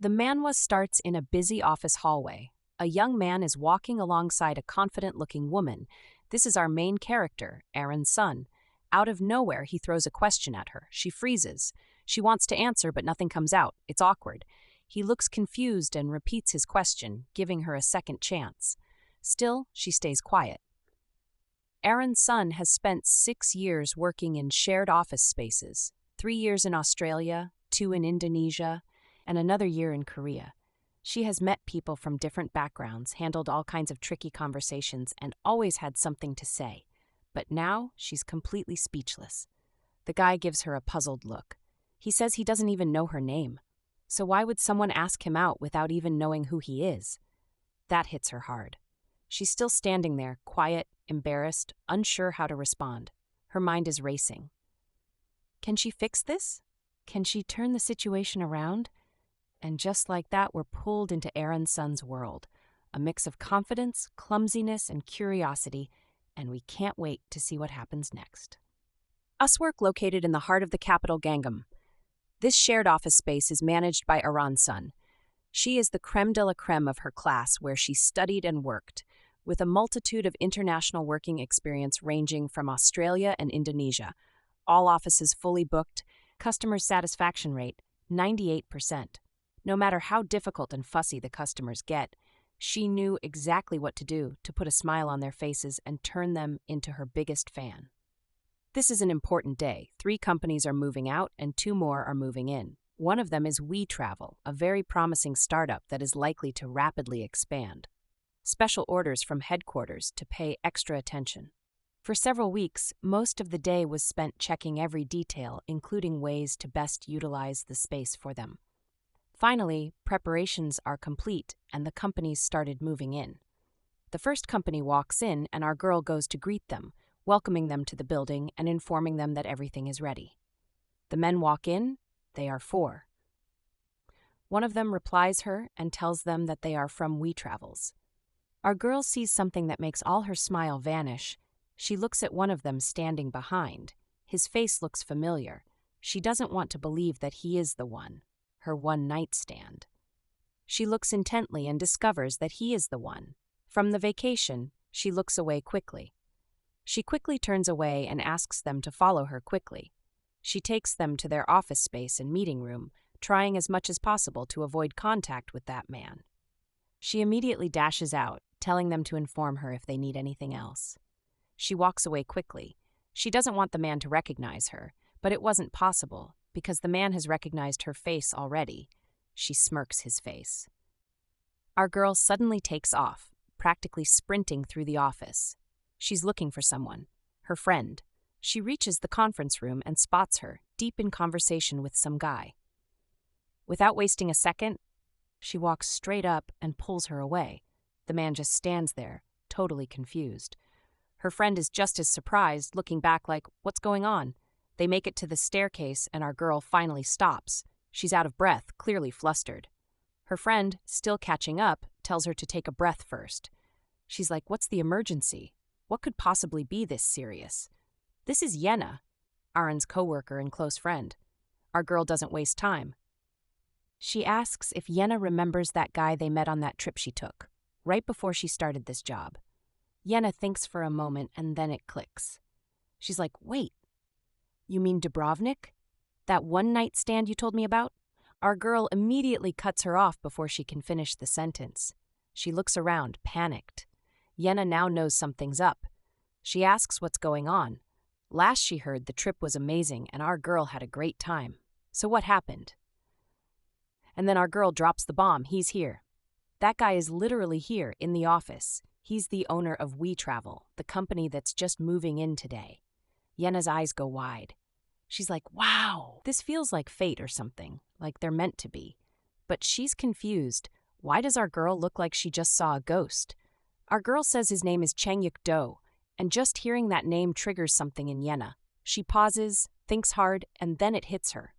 The manhwa starts in a busy office hallway. A young man is walking alongside a confident-looking woman. This is our main character, Aran's son. Out of nowhere, he throws a question at her. She freezes. She wants to answer, but nothing comes out. It's awkward. He looks confused and repeats his question, giving her a second chance. Still, she stays quiet. Aran's son has spent 6 years working in shared office spaces, 3 years in Australia, 2 in Indonesia, and another year in Korea. She has met people from different backgrounds, handled all kinds of tricky conversations, and always had something to say. But now, she's completely speechless. The guy gives her a puzzled look. He says he doesn't even know her name. So why would someone ask him out without even knowing who he is? That hits her hard. She's still standing there, quiet, embarrassed, unsure how to respond. Her mind is racing. Can she fix this? Can she turn the situation around? And just like that, we're pulled into Aran's son's world. A mix of confidence, clumsiness, and curiosity, and we can't wait to see what happens next. USWork, located in the heart of the capital Gangnam. This shared office space is managed by Aran's son. She is the creme de la creme of her class, where she studied and worked, with a multitude of international working experience ranging from Australia and Indonesia. All offices fully booked, customer satisfaction rate 98%. No matter how difficult and fussy the customers get, she knew exactly what to do to put a smile on their faces and turn them into her biggest fan. This is an important day. 3 companies are moving out and 2 more are moving in. One of them is WeTravel, a very promising startup that is likely to rapidly expand. Special orders from headquarters to pay extra attention. For several weeks, most of the day was spent checking every detail, including ways to best utilize the space for them. Finally, preparations are complete and the companies started moving in. The first company walks in and our girl goes to greet them, welcoming them to the building and informing them that everything is ready. The men walk in. They are 4. One of them replies her and tells them that they are from WeTravels. Our girl sees something that makes all her smile vanish. She looks at one of them standing behind. His face looks familiar. She doesn't want to believe that he is the one, her one-night stand. She looks intently and discovers that he is the one. From the vacation, she looks away quickly. She quickly turns away and asks them to follow her quickly. She takes them to their office space and meeting room, trying as much as possible to avoid contact with that man. She immediately dashes out, telling them to inform her if they need anything else. She walks away quickly. She doesn't want the man to recognize her, but it wasn't possible, because the man has recognized her face already. She smirks his face. Our girl suddenly takes off, practically sprinting through the office. She's looking for someone, her friend. She reaches the conference room and spots her, deep in conversation with some guy. Without wasting a second, she walks straight up and pulls her away. The man just stands there, totally confused. Her friend is just as surprised, looking back like, what's going on? They make it to the staircase and our girl finally stops. She's out of breath, clearly flustered. Her friend, still catching up, tells her to take a breath first. She's like, what's the emergency? What could possibly be this serious? This is Yenna, Aran's coworker and close friend. Our girl doesn't waste time. She asks if Yenna remembers that guy they met on that trip she took, right before she started this job. Yenna thinks for a moment and then it clicks. She's like, wait, you mean Dubrovnik? That one-night stand you told me about? Our girl immediately cuts her off before she can finish the sentence. She looks around, panicked. Yenna now knows something's up. She asks what's going on. Last she heard, the trip was amazing and our girl had a great time. So what happened? And then our girl drops the bomb. He's here. That guy is literally here in the office. He's the owner of WeTravel, the company that's just moving in today. Yenna's eyes go wide. She's like, wow, this feels like fate or something, like they're meant to be. But she's confused. Why does our girl look like she just saw a ghost? Our girl says his name is Changyuk Do, and just hearing that name triggers something in Yenna. She pauses, thinks hard, and then it hits her.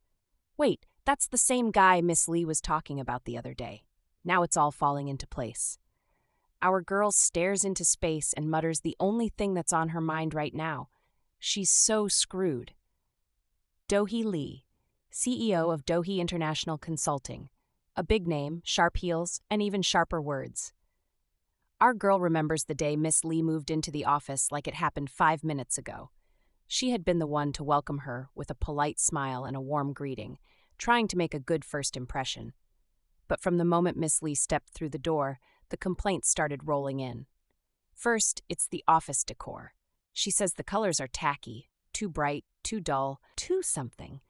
Wait, that's the same guy Miss Lee was talking about the other day. Now it's all falling into place. Our girl stares into space and mutters the only thing that's on her mind right now. She's so screwed. Do-hee Lee, CEO of Do-hee International Consulting, A big name, sharp heels, and even sharper words. Our girl remembers the day Miss Lee moved into the office like it happened 5 minutes ago. She had been the one to welcome her with a polite smile and a warm greeting, trying to make a good first impression. But from the moment Miss Lee stepped through the door, the complaints started rolling in. First, it's the office decor. She says the colors are tacky, too bright, too dull, too something.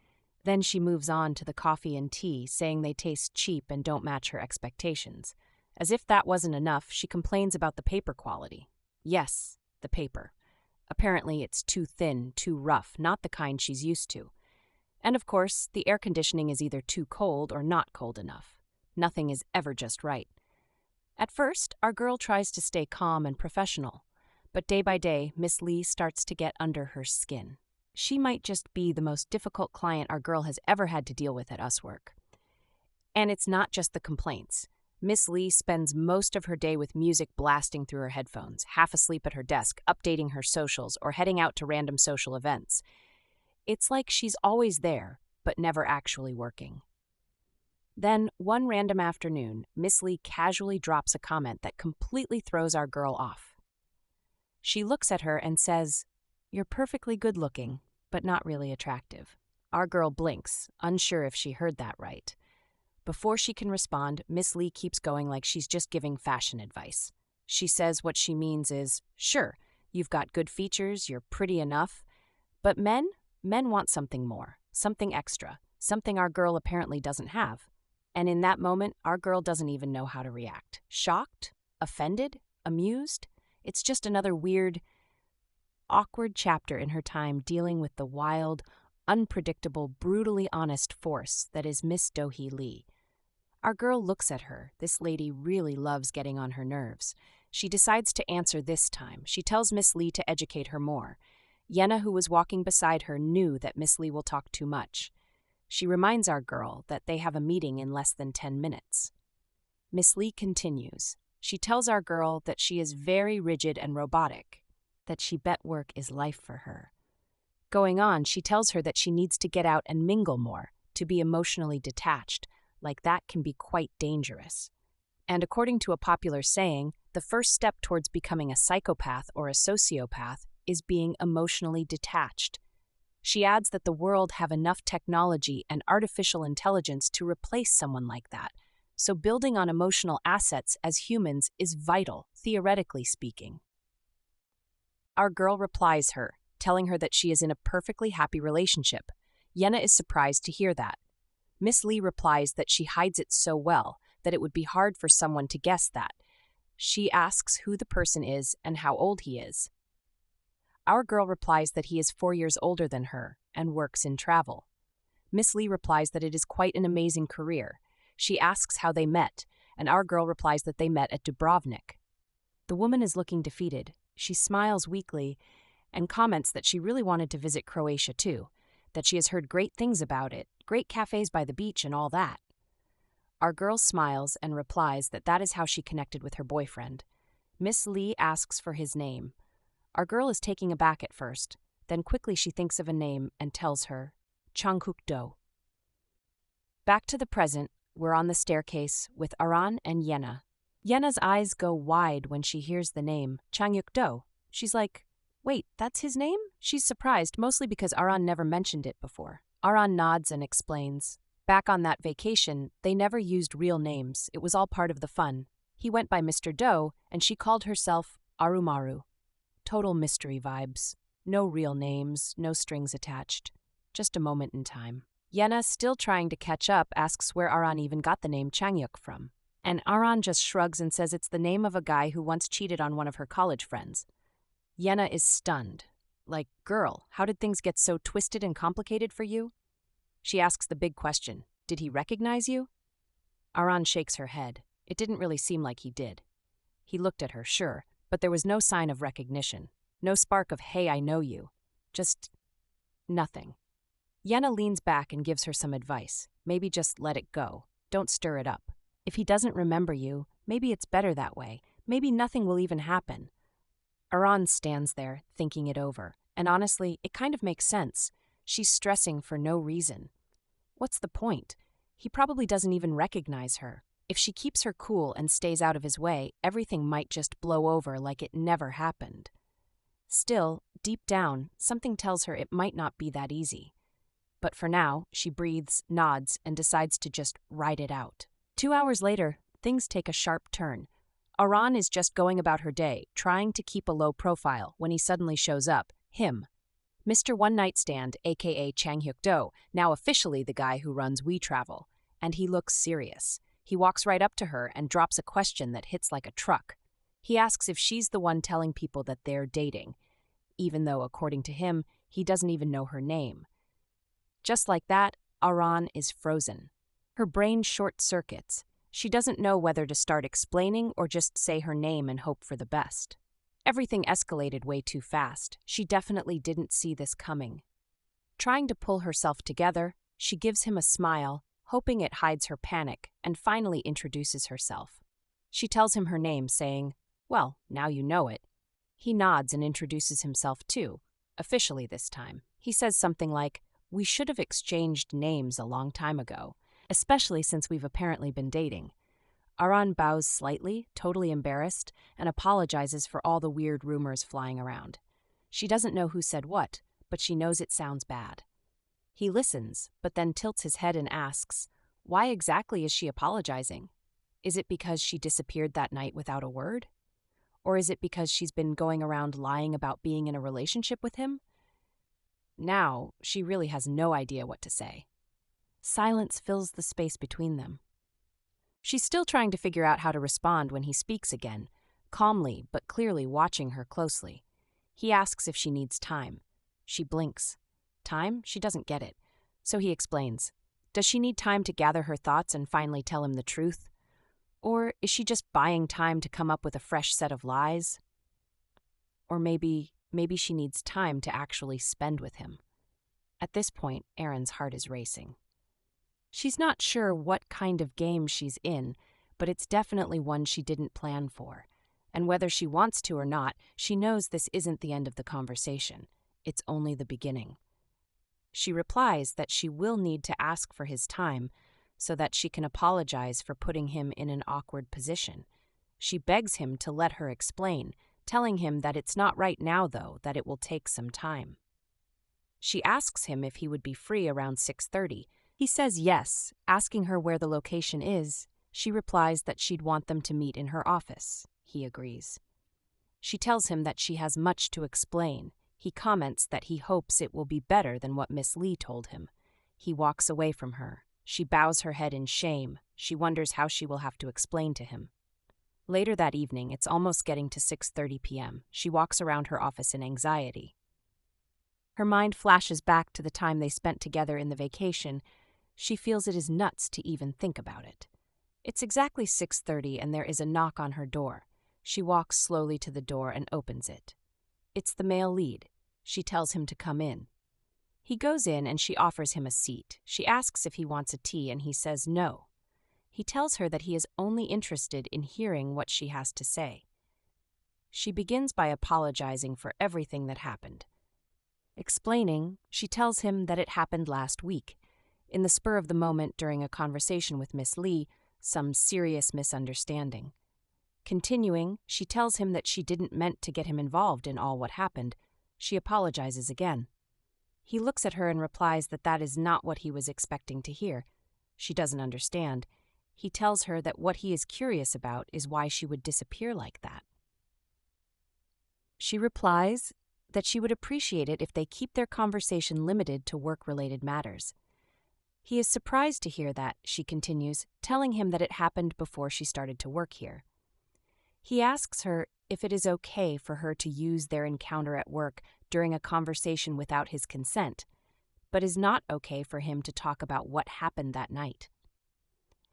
Then she moves on to the coffee and tea, saying they taste cheap and don't match her expectations. As if that wasn't enough, she complains about the paper quality. Yes, the paper. Apparently it's too thin, too rough, not the kind she's used to. And of course, the air conditioning is either too cold or not cold enough. Nothing is ever just right. At first, our girl tries to stay calm and professional. But day by day, Miss Lee starts to get under her skin. She might just be the most difficult client our girl has ever had to deal with at USWork. And it's not just the complaints. Miss Lee spends most of her day with music blasting through her headphones, half asleep at her desk, updating her socials, or heading out to random social events. It's like she's always there, but never actually working. Then, one random afternoon, Miss Lee casually drops a comment that completely throws our girl off. She looks at her and says, "You're perfectly good-looking, but not really attractive." Our girl blinks, unsure if she heard that right. Before she can respond, Miss Lee keeps going like she's just giving fashion advice. She says what she means is, sure, you've got good features, you're pretty enough, but men want something more, something extra, something our girl apparently doesn't have. And in that moment, our girl doesn't even know how to react. Shocked? Offended? Amused? It's just another weird, awkward chapter in her time dealing with the wild, unpredictable, brutally honest force that is Miss Do-hee Lee. Our girl looks at her. This lady really loves getting on her nerves. She decides to answer this time. She tells Miss Lee to educate her more. Yenna, who was walking beside her, knew that Miss Lee will talk too much. She reminds our girl that they have a meeting in less than 10 minutes. Miss Lee continues. She tells our girl that she is very rigid and robotic, that she bet work is life for her. Going on, she tells her that she needs to get out and mingle more, to be emotionally detached, like that can be quite dangerous. And according to a popular saying, the first step towards becoming a psychopath or a sociopath is being emotionally detached. She adds that the world have enough technology and artificial intelligence to replace someone like that, so building on emotional assets as humans is vital, theoretically speaking. Our girl replies her, telling her that she is in a perfectly happy relationship. Yenna is surprised to hear that. Miss Lee replies that she hides it so well that it would be hard for someone to guess that. She asks who the person is and how old he is. Our girl replies that he is 4 years older than her and works in travel. Miss Lee replies that it is quite an amazing career. She asks how they met, and our girl replies that they met at Dubrovnik. The woman is looking defeated. She smiles weakly and comments that she really wanted to visit Croatia too, that she has heard great things about it, great cafes by the beach and all that. Our girl smiles and replies that that is how she connected with her boyfriend. Miss Lee asks for his name. Our girl is taken aback at first, then quickly she thinks of a name and tells her, Chang-huk-do. Back to the present, we're on the staircase with Aran and Yenna. Yenna's eyes go wide when she hears the name, Chang-huk-do. She's like, wait, that's his name? She's surprised, mostly because Aran never mentioned it before. Aran nods and explains. Back on that vacation, they never used real names. It was all part of the fun. He went by Mr. Do, and she called herself Arumaru. Total mystery vibes. No real names, no strings attached. Just a moment in time. Yenna, still trying to catch up, asks where Aran even got the name Changyuk from. And Aran just shrugs and says it's the name of a guy who once cheated on one of her college friends. Yenna is stunned. Like, girl, how did things get so twisted and complicated for you? She asks the big question, did he recognize you? Aran shakes her head. It didn't really seem like he did. He looked at her, sure, but there was no sign of recognition. No spark of, hey, I know you. Just nothing. Yenna leans back and gives her some advice. Maybe just let it go. Don't stir it up. If he doesn't remember you, maybe it's better that way. Maybe nothing will even happen. Aran stands there, thinking it over. And honestly, it kind of makes sense. She's stressing for no reason. What's the point? He probably doesn't even recognize her. If she keeps her cool and stays out of his way, everything might just blow over like it never happened. Still, deep down, something tells her it might not be that easy. But for now, she breathes, nods, and decides to just ride it out. 2 hours later, things take a sharp turn. Aran is just going about her day, trying to keep a low profile, when he suddenly shows up. Him. Mr. One Night Stand, aka Chang Hyuk-do, now officially the guy who runs We Travel. And he looks serious. He walks right up to her and drops a question that hits like a truck. He asks if she's the one telling people that they're dating, even though, according to him, he doesn't even know her name. Just like that, Aran is frozen. Her brain short-circuits. She doesn't know whether to start explaining or just say her name and hope for the best. Everything escalated way too fast. She definitely didn't see this coming. Trying to pull herself together, she gives him a smile, hoping it hides her panic, and finally introduces herself. She tells him her name, saying, "Well, now you know it." He nods and introduces himself too, officially this time. He says something like, "We should have exchanged names a long time ago, especially since we've apparently been dating." Aran bows slightly, totally embarrassed, and apologizes for all the weird rumors flying around. She doesn't know who said what, but she knows it sounds bad. He listens, but then tilts his head and asks, why exactly is she apologizing? Is it because she disappeared that night without a word? Or is it because she's been going around lying about being in a relationship with him? Now, she really has no idea what to say. Silence fills the space between them. She's still trying to figure out how to respond when he speaks again, calmly but clearly watching her closely. He asks if she needs time. She blinks. Time? She doesn't get it. So he explains. Does she need time to gather her thoughts and finally tell him the truth? Or is she just buying time to come up with a fresh set of lies? Or maybe she needs time to actually spend with him. At this point, Aran's heart is racing. She's not sure what kind of game she's in, but it's definitely one she didn't plan for. And whether she wants to or not, she knows this isn't the end of the conversation. It's only the beginning. She replies that she will need to ask for his time so that she can apologize for putting him in an awkward position. She begs him to let her explain, telling him that it's not right now, though, that it will take some time. She asks him if he would be free around 6:30. He says yes, asking her where the location is. She replies that she'd want them to meet in her office. He agrees. She tells him that she has much to explain. He comments that he hopes it will be better than what Miss Lee told him. He walks away from her. She bows her head in shame. She wonders how she will have to explain to him. Later that evening, it's almost getting to 6:30 p.m. She walks around her office in anxiety. Her mind flashes back to the time they spent together in the vacation. She feels it is nuts to even think about it. It's exactly 6:30 and there is a knock on her door. She walks slowly to the door and opens it. It's the male lead. She tells him to come in. He goes in and she offers him a seat. She asks if he wants a tea and he says no. He tells her that he is only interested in hearing what she has to say. She begins by apologizing for everything that happened. Explaining, she tells him that it happened last week. In the spur of the moment during a conversation with Miss Lee, some serious misunderstanding. Continuing, she tells him that she didn't meant to get him involved in all what happened. She apologizes again. He looks at her and replies that that is not what he was expecting to hear. She doesn't understand. He tells her that what he is curious about is why she would disappear like that. She replies that she would appreciate it if they keep their conversation limited to work-related matters. He is surprised to hear that, she continues, telling him that it happened before she started to work here. He asks her if it is okay for her to use their encounter at work during a conversation without his consent, but is not okay for him to talk about what happened that night.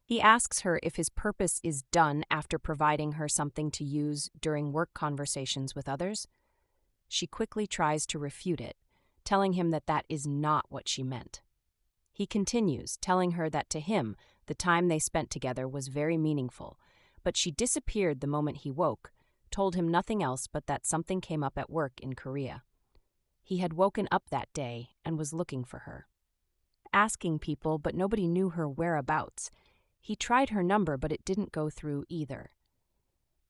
He asks her if his purpose is done after providing her something to use during work conversations with others. She quickly tries to refute it, telling him that that is not what she meant. He continues, telling her that to him, the time they spent together was very meaningful, but she disappeared the moment he woke, told him nothing else but that something came up at work in Korea. He had woken up that day and was looking for her. asking people, but nobody knew her whereabouts. He tried her number, but it didn't go through either.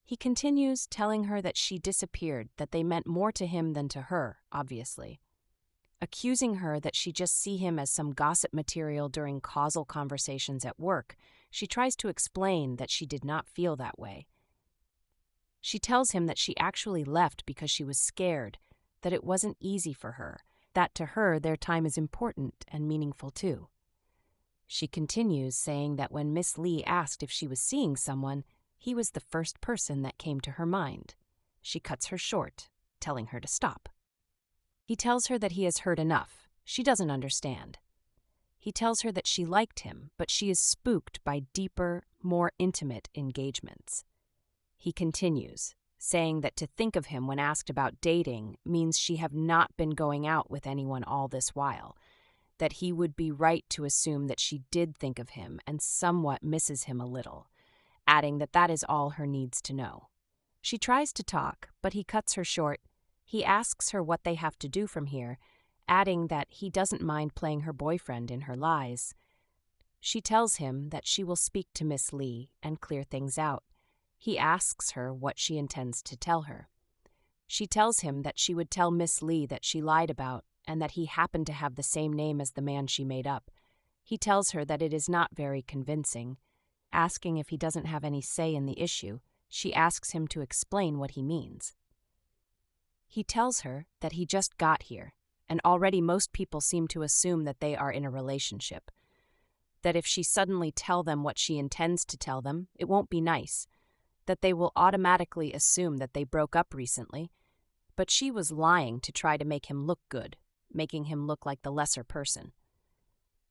He continues, telling her that she disappeared, that they meant more to him than to her, obviously. Accusing her that she just see him as some gossip material during causal conversations at work, she tries to explain that she did not feel that way. She tells him that she actually left because she was scared, that it wasn't easy for her, that to her their time is important and meaningful too. She continues, saying that when Miss Lee asked if she was seeing someone, he was the first person that came to her mind. She cuts her short, telling her to stop. He tells her that he has heard enough. She doesn't understand. He tells her that she liked him, but she is spooked by deeper, more intimate engagements. He continues, saying that to think of him when asked about dating means she have not been going out with anyone all this while, that he would be right to assume that she did think of him and somewhat misses him a little, adding that that is all her needs to know. She tries to talk, but he cuts her short. He asks her what they have to do from here, adding that he doesn't mind playing her boyfriend in her lies. She tells him that she will speak to Miss Lee and clear things out. He asks her what she intends to tell her. She tells him that she would tell Miss Lee that she lied about and that he happened to have the same name as the man she made up. He tells her that it is not very convincing. Asking if he doesn't have any say in the issue, she asks him to explain what he means. He tells her that he just got here, and already most people seem to assume that they are in a relationship. That if she suddenly tell them what she intends to tell them, it won't be nice. That they will automatically assume that they broke up recently. But she was lying to try to make him look good, making him look like the lesser person.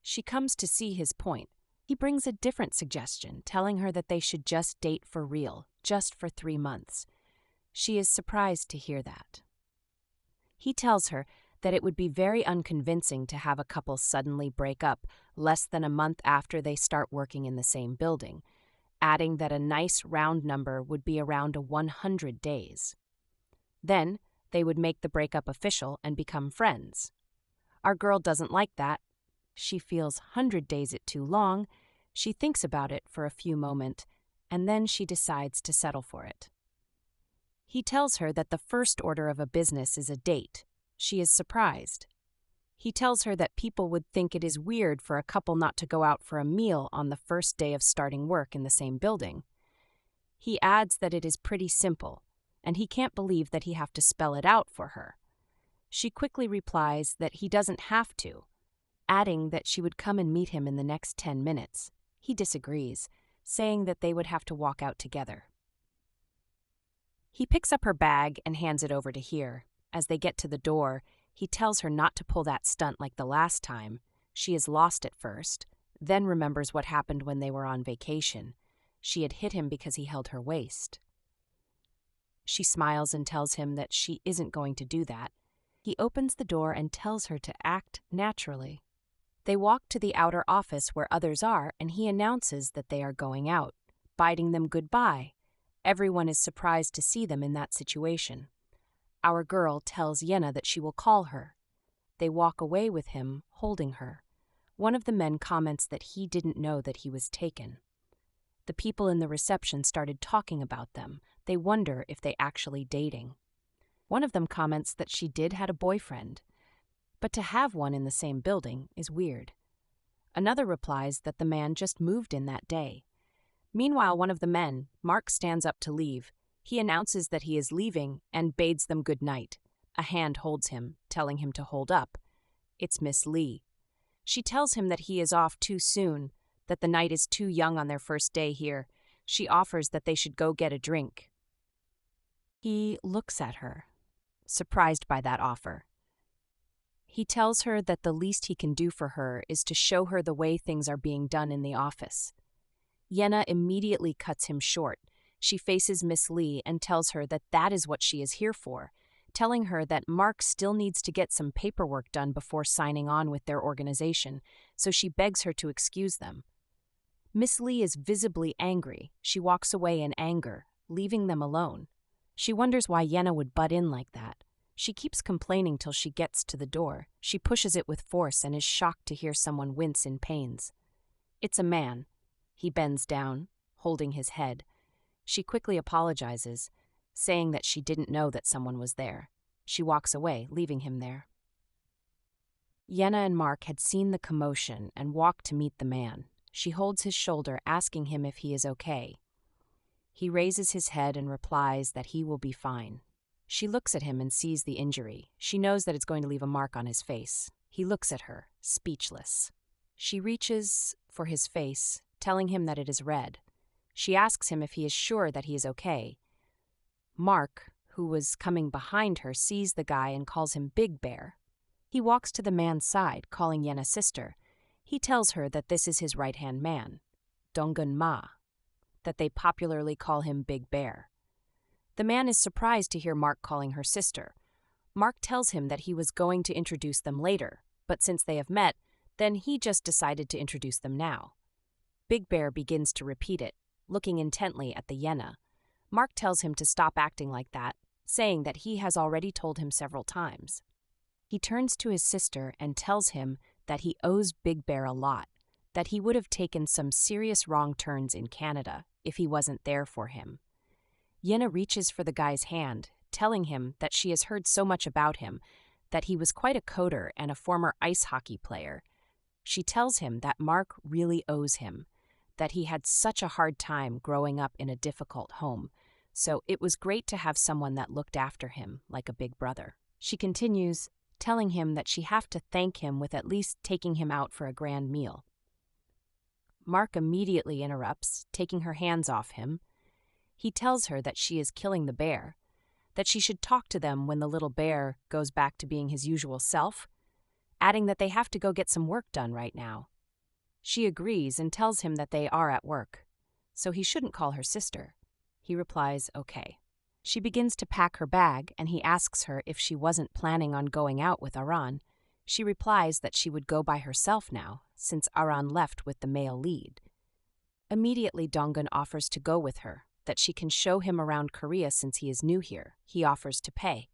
She comes to see his point. He brings a different suggestion, telling her that they should just date for real, just for 3 months. She is surprised to hear that. He tells her that it would be very unconvincing to have a couple suddenly break up less than a month after they start working in the same building, adding that a nice round number would be around 100 days. Then they would make the breakup official and become friends. Our girl doesn't like that. She feels 100 days it too long. She thinks about it for a few moments, and then she decides to settle for it. He tells her that the first order of a business is a date. She is surprised. He tells her that people would think it is weird for a couple not to go out for a meal on the first day of starting work in the same building. He adds that it is pretty simple, and he can't believe that he have to spell it out for her. She quickly replies that he doesn't have to, adding that she would come and meet him in the next 10 minutes. He disagrees, saying that they would have to walk out together. He picks up her bag and hands it over to her. As they get to the door, he tells her not to pull that stunt like the last time. She is lost at first, then remembers what happened when they were on vacation. She had hit him because he held her waist. She smiles and tells him that she isn't going to do that. He opens the door and tells her to act naturally. They walk to the outer office where others are, and he announces that they are going out, bidding them goodbye. Everyone is surprised to see them in that situation. Our girl tells Yenna that she will call her. They walk away with him, holding her. One of the men comments that he didn't know that he was taken. The people in the reception started talking about them. They wonder if they actually dating. One of them comments that she did have a boyfriend, but to have one in the same building is weird. Another replies that the man just moved in that day. Meanwhile, one of the men, Mark, stands up to leave. He announces that he is leaving and bids them good night. A hand holds him, telling him to hold up. It's Miss Lee. She tells him that he is off too soon, that the night is too young on their first day here. She offers that they should go get a drink. He looks at her, surprised by that offer. He tells her that the least he can do for her is to show her the way things are being done in the office. Yenna immediately cuts him short. She faces Miss Lee and tells her that that is what she is here for, telling her that Mark still needs to get some paperwork done before signing on with their organization, so she begs her to excuse them. Miss Lee is visibly angry. She walks away in anger, leaving them alone. She wonders why Yenna would butt in like that. She keeps complaining till she gets to the door. She pushes it with force and is shocked to hear someone wince in pains. It's a man. He bends down, holding his head. She quickly apologizes, saying that she didn't know that someone was there. She walks away, leaving him there. Yenna and Mark had seen the commotion and walked to meet the man. She holds his shoulder, asking him if he is okay. He raises his head and replies that he will be fine. She looks at him and sees the injury. She knows that it's going to leave a mark on his face. He looks at her, speechless. She reaches for his face, telling him that it is red. She asks him if he is sure that he is okay. Mark, who was coming behind her, sees the guy and calls him Big Bear. He walks to the man's side, calling Yenna sister. He tells her that this is his right-hand man, Donggun Ma, that they popularly call him Big Bear. The man is surprised to hear Mark calling her sister. Mark tells him that he was going to introduce them later, but since they have met, then he just decided to introduce them now. Big Bear begins to repeat it, looking intently at the Yenna. Mark tells him to stop acting like that, saying that he has already told him several times. He turns to his sister and tells him that he owes Big Bear a lot, that he would have taken some serious wrong turns in Canada if he wasn't there for him. Yenna reaches for the guy's hand, telling him that she has heard so much about him, that he was quite a coder and a former ice hockey player. She tells him that Mark really owes him, that he had such a hard time growing up in a difficult home, so it was great to have someone that looked after him like a big brother. She continues, telling him that she have to thank him with at least taking him out for a grand meal. Mark immediately interrupts, taking her hands off him. He tells her that she is killing the bear, that she should talk to them when the little bear goes back to being his usual self, adding that they have to go get some work done right now. She agrees and tells him that they are at work, so he shouldn't call her sister. He replies, okay. She begins to pack her bag, and he asks her if she wasn't planning on going out with Aran. She replies that she would go by herself now, since Aran left with the male lead. Immediately, Donggun offers to go with her, that she can show him around Korea since he is new here. He offers to pay.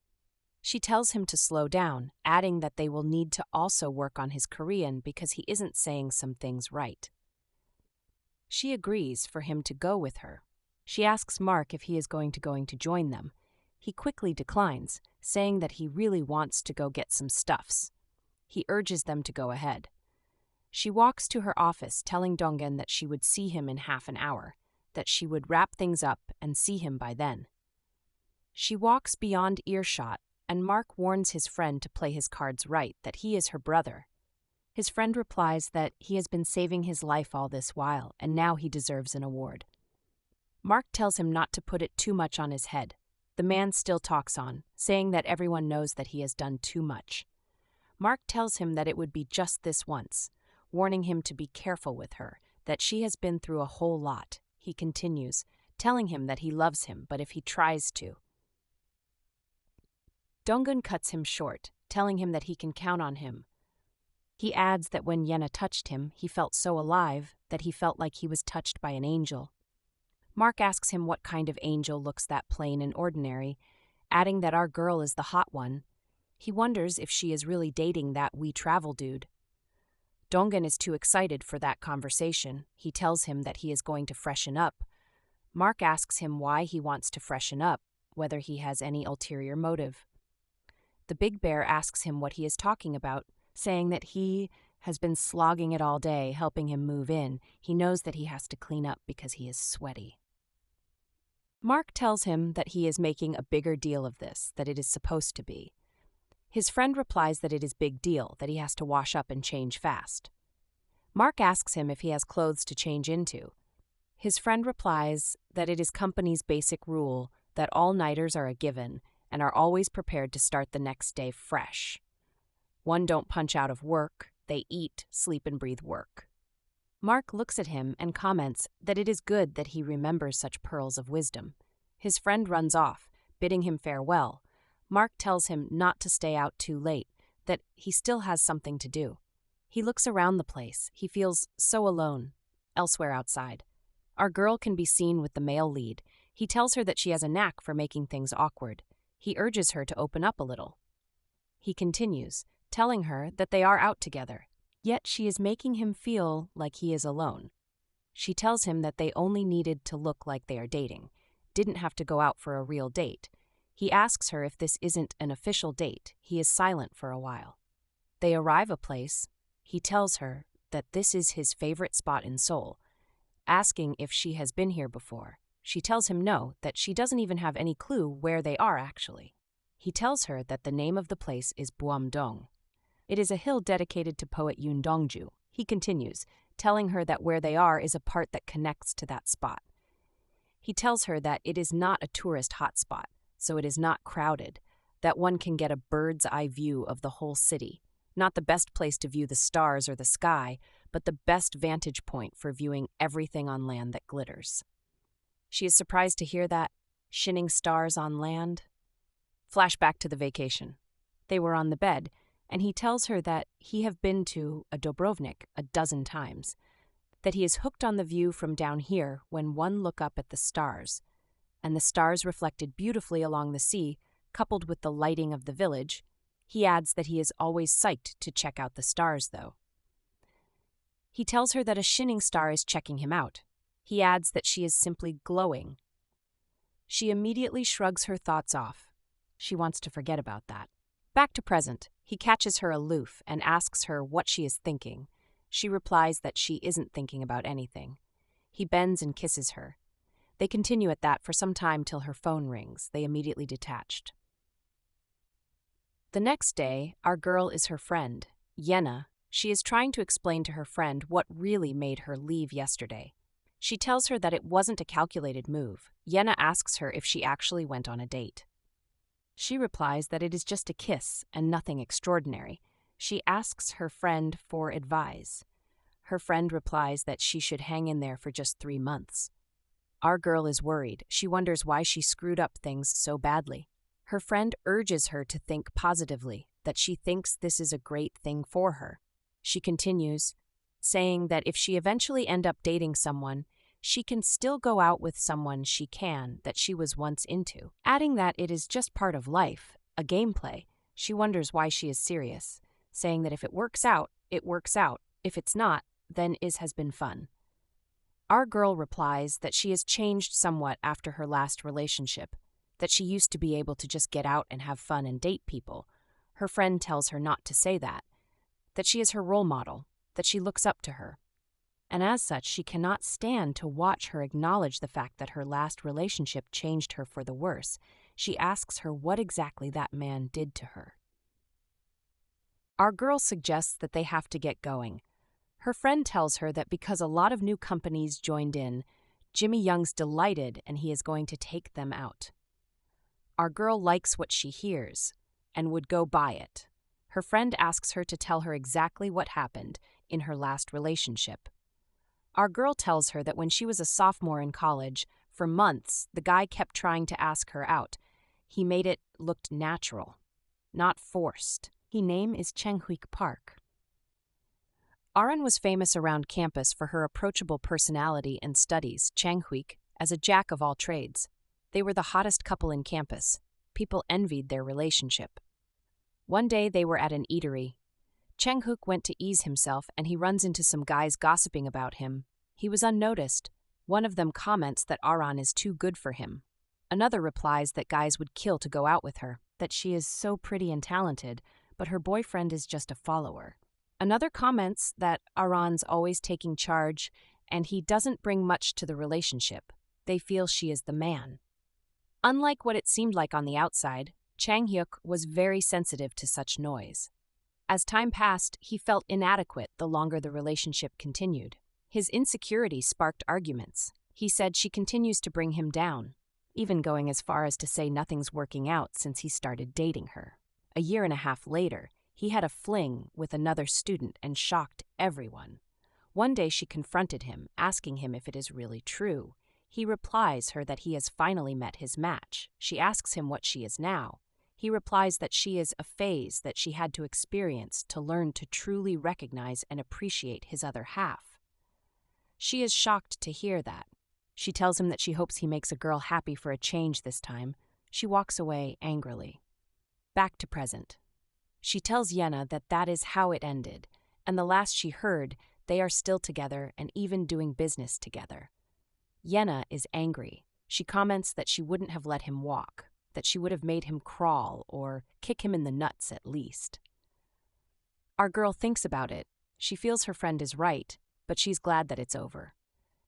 She tells him to slow down, adding that they will need to also work on his Korean because he isn't saying some things right. She agrees for him to go with her. She asks Mark if he is going to join them. He quickly declines, saying that he really wants to go get some stuffs. He urges them to go ahead. She walks to her office, telling Donggun that she would see him in half an hour, that she would wrap things up and see him by then. She walks beyond earshot, and Mark warns his friend to play his cards right, that he is her brother. His friend replies that he has been saving his life all this while, and now he deserves an award. Mark tells him not to put it too much on his head. The man still talks on, saying that everyone knows that he has done too much. Mark tells him that it would be just this once, warning him to be careful with her, that she has been through a whole lot. He continues, telling him that he loves him, but if he tries to. Donggun cuts him short, telling him that he can count on him. He adds that when Yenna touched him, he felt so alive that he felt like he was touched by an angel. Mark asks him what kind of angel looks that plain and ordinary, adding that our girl is the hot one. He wonders if she is really dating that we travel dude. Donggun is too excited for that conversation. He tells him that he is going to freshen up. Mark asks him why he wants to freshen up, whether he has any ulterior motive. The big bear asks him what he is talking about, saying that he has been slogging it all day, helping him move in. He knows that he has to clean up because he is sweaty. Mark tells him that he is making a bigger deal of this, that it is supposed to be. His friend replies that it is big deal, that he has to wash up and change fast. Mark asks him if he has clothes to change into. His friend replies that it is company's basic rule that all-nighters are a given and are always prepared to start the next day fresh. One don't punch out of work, they eat, sleep, and breathe work. Mark looks at him and comments that it is good that he remembers such pearls of wisdom. His friend runs off, bidding him farewell. Mark tells him not to stay out too late, that he still has something to do. He looks around the place. He feels so alone. Elsewhere outside, our girl can be seen with the male lead. He tells her that she has a knack for making things awkward. He urges her to open up a little. He continues, telling her that they are out together, yet she is making him feel like he is alone. She tells him that they only needed to look like they are dating, didn't have to go out for a real date. He asks her if this isn't an official date. He is silent for a while. They arrive a place. He tells her that this is his favorite spot in Seoul, asking if she has been here before. She tells him no, that she doesn't even have any clue where they are actually. He tells her that the name of the place is Buamdong. It is a hill dedicated to poet Yoon Dongju. He continues, telling her that where they are is a part that connects to that spot. He tells her that it is not a tourist hotspot, so it is not crowded, that one can get a bird's eye view of the whole city. Not the best place to view the stars or the sky, but the best vantage point for viewing everything on land that glitters. She is surprised to hear that. Shining stars on land. Flashback to the vacation. They were on the bed, and he tells her that he have been to a Dubrovnik a dozen times, that he is hooked on the view from down here when one look up at the stars, and the stars reflected beautifully along the sea, coupled with the lighting of the village. He adds that he is always psyched to check out the stars, though. He tells her that a shining star is checking him out. He adds that she is simply glowing. She immediately shrugs her thoughts off. She wants to forget about that. Back to present, he catches her aloof and asks her what she is thinking. She replies that she isn't thinking about anything. He bends and kisses her. They continue at that for some time till her phone rings. They immediately detached. The next day, our girl is her friend, Yenna. She is trying to explain to her friend what really made her leave yesterday. She tells her that it wasn't a calculated move. Yenna asks her if she actually went on a date. She replies that it is just a kiss and nothing extraordinary. She asks her friend for advice. Her friend replies that she should hang in there for just 3 months. Our girl is worried. She wonders why she screwed up things so badly. Her friend urges her to think positively, that she thinks this is a great thing for her. She continues, saying that if she eventually ends up dating someone, she can still go out with someone that she was once into, adding that it is just part of life, a gameplay. She wonders why she is serious, saying that if it works out, it works out. If it's not, then it has been fun. Our girl replies that she has changed somewhat after her last relationship, that she used to be able to just get out and have fun and date people. Her friend tells her not to say that she is her role model, that she looks up to her. And as such, she cannot stand to watch her acknowledge the fact that her last relationship changed her for the worse. She asks her what exactly that man did to her. Our girl suggests that they have to get going. Her friend tells her that because a lot of new companies joined in, Jimmy Young's delighted and he is going to take them out. Our girl likes what she hears and would go buy it. Her friend asks her to tell her exactly what happened in her last relationship. Our girl tells her that when she was a sophomore in college, for months, the guy kept trying to ask her out. He made it looked natural, not forced. His name is Chenghuik Park. Aran was famous around campus for her approachable personality and studies, Chenghuik, as a jack of all trades. They were the hottest couple in campus. People envied their relationship. One day they were at an eatery. Chenghuik went to ease himself and he runs into some guys gossiping about him. He was unnoticed. One of them comments that Aran is too good for him. Another replies that guys would kill to go out with her, that she is so pretty and talented, but her boyfriend is just a follower. Another comments that Aran's always taking charge and he doesn't bring much to the relationship. They feel she is the man. Unlike what it seemed like on the outside, Changhyuk was very sensitive to such noise. As time passed, he felt inadequate the longer the relationship continued. His insecurity sparked arguments. He said she continues to bring him down, even going as far as to say nothing's working out since he started dating her. A year and a half later, he had a fling with another student and shocked everyone. One day she confronted him, asking him if it is really true. He replies her that he has finally met his match. She asks him what she is now. He replies that she is a phase that she had to experience to learn to truly recognize and appreciate his other half. She is shocked to hear that. She tells him that she hopes he makes a girl happy for a change this time. She walks away angrily. Back to present. She tells Yenna that that is how it ended, and the last she heard, they are still together and even doing business together. Yenna is angry. She comments that she wouldn't have let him walk, that she would have made him crawl or kick him in the nuts at least. Our girl thinks about it. She feels her friend is right, but she's glad that it's over.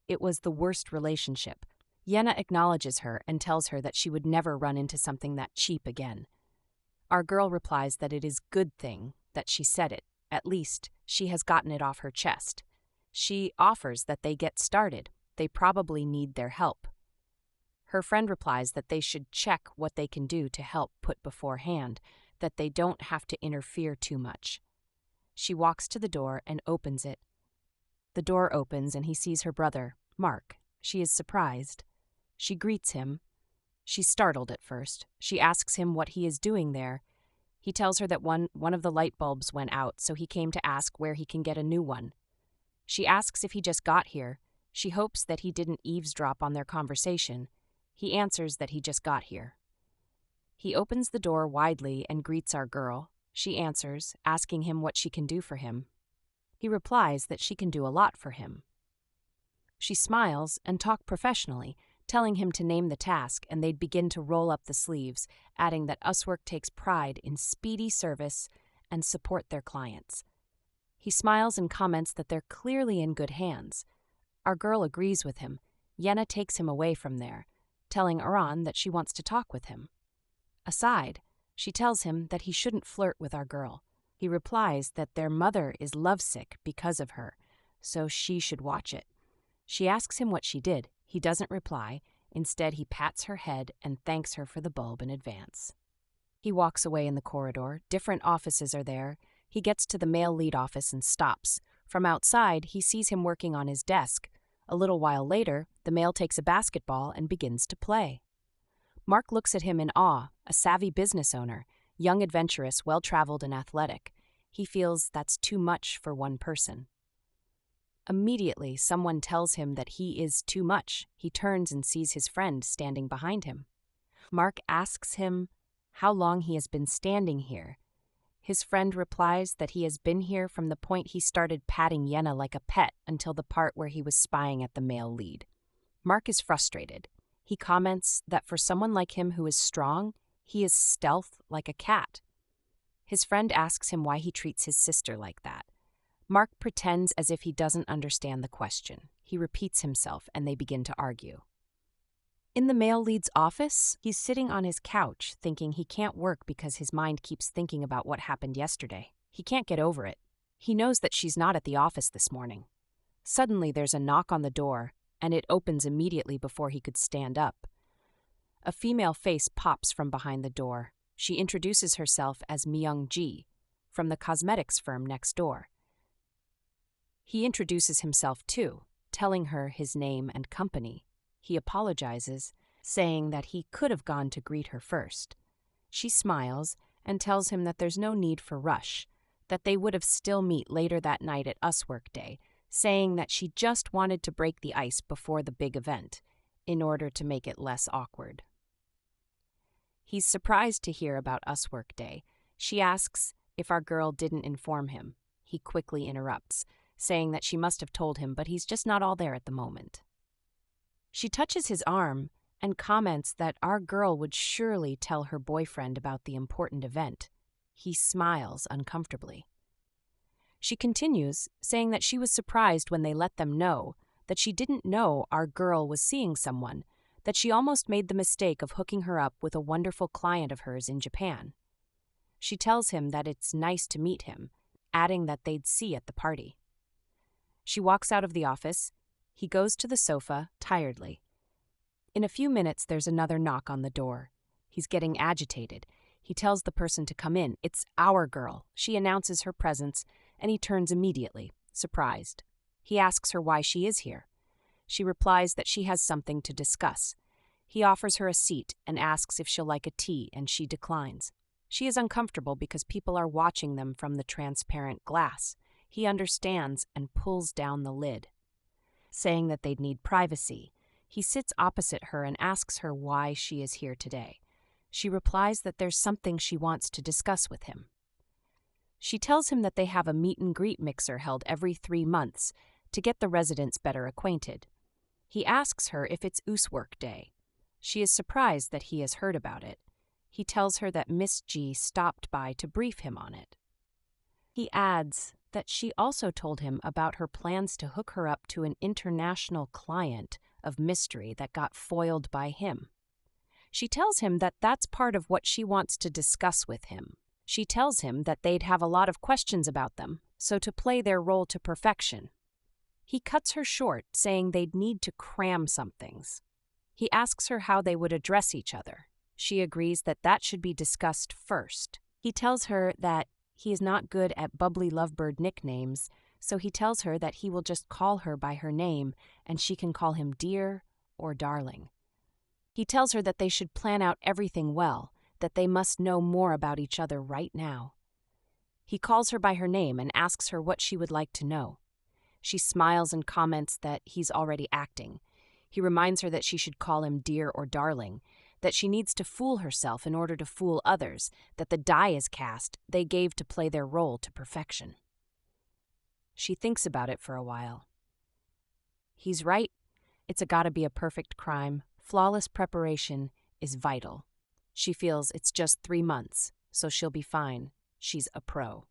It was the worst relationship. Yenna acknowledges her and tells her that she would never run into something that cheap again. Our girl replies that it is a good thing that she said it. At least, she has gotten it off her chest. She offers that they get started. They probably need their help. Her friend replies that they should check what they can do to help put beforehand, that they don't have to interfere too much. She walks to the door and opens it. The door opens and he sees her brother, Mark. She is surprised. She greets him. She's startled at first. She asks him what he is doing there. He tells her that one of the light bulbs went out, so he came to ask where he can get a new one. She asks if he just got here. She hopes that he didn't eavesdrop on their conversation. He answers that he just got here. He opens the door widely and greets our girl. She answers, asking him what she can do for him. He replies that she can do a lot for him. She smiles and talks professionally, telling him to name the task, and they'd begin to roll up the sleeves, adding that USWork takes pride in speedy service and support their clients. He smiles and comments that they're clearly in good hands. Our girl agrees with him. Yenna takes him away from there, telling Aran that she wants to talk with him. Aside, she tells him that he shouldn't flirt with our girl. He replies that their mother is lovesick because of her, so she should watch it. She asks him what she did. He doesn't reply. Instead, he pats her head and thanks her for the bulb in advance. He walks away in the corridor. Different offices are there. He gets to the male lead office and stops. From outside, he sees him working on his desk. A little while later, the male takes a basketball and begins to play. Mark looks at him in awe, a savvy business owner, young, adventurous, well-traveled, and athletic. He feels that's too much for one person. Immediately, someone tells him that he is too much. He turns and sees his friend standing behind him. Mark asks him how long he has been standing here. His friend replies that he has been here from the point he started patting Yenna like a pet until the part where he was spying at the male lead. Mark is frustrated. He comments that for someone like him who is strong, he is stealth like a cat. His friend asks him why he treats his sister like that. Mark pretends as if he doesn't understand the question. He repeats himself, and they begin to argue. In the male lead's office, he's sitting on his couch thinking he can't work because his mind keeps thinking about what happened yesterday. He can't get over it. He knows that she's not at the office this morning. Suddenly, there's a knock on the door, and it opens immediately before he could stand up. A female face pops from behind the door. She introduces herself as Myung-ji, from the cosmetics firm next door. He introduces himself too, telling her his name and company. He apologizes, saying that he could have gone to greet her first. She smiles and tells him that there's no need for rush, that they would have still meet later that night at USWork Day, saying that she just wanted to break the ice before the big event, in order to make it less awkward. He's surprised to hear about USWork Day. She asks if our girl didn't inform him. He quickly interrupts, saying that she must have told him, but he's just not all there at the moment. She touches his arm and comments that our girl would surely tell her boyfriend about the important event. He smiles uncomfortably. She continues, saying that she was surprised when they let them know, that she didn't know our girl was seeing someone, that she almost made the mistake of hooking her up with a wonderful client of hers in Japan. She tells him that it's nice to meet him, adding that they'd see at the party. She walks out of the office. He goes to the sofa, tiredly. In a few minutes, there's another knock on the door. He's getting agitated. He tells the person to come in. It's our girl. She announces her presence, and he turns immediately, surprised. He asks her why she is here. She replies that she has something to discuss. He offers her a seat and asks if she'll like a tea, and she declines. She is uncomfortable because people are watching them from the transparent glass. He understands and pulls down the lid, saying that they'd need privacy. He sits opposite her and asks her why she is here today. She replies that there's something she wants to discuss with him. She tells him that they have a meet-and-greet mixer held every 3 months to get the residents better acquainted. He asks her if it's USWork Day. She is surprised that he has heard about it. He tells her that Miss G stopped by to brief him on it. He adds that she also told him about her plans to hook her up to an international client of mystery that got foiled by him. She tells him that that's part of what she wants to discuss with him. She tells him that they'd have a lot of questions about them, so to play their role to perfection. He cuts her short, saying they'd need to cram some things. He asks her how they would address each other. She agrees that that should be discussed first. He tells her that he is not good at bubbly lovebird nicknames, so he tells her that he will just call her by her name and she can call him dear or darling. He tells her that they should plan out everything well, that they must know more about each other right now. He calls her by her name and asks her what she would like to know. She smiles and comments that he's already acting. He reminds her that she should call him dear or darling, that she needs to fool herself in order to fool others, that the die is cast they gave to play their role to perfection. She thinks about it for a while. He's right. It's gotta be a perfect crime. Flawless preparation is vital. She feels it's just 3 months, so she'll be fine. She's a pro.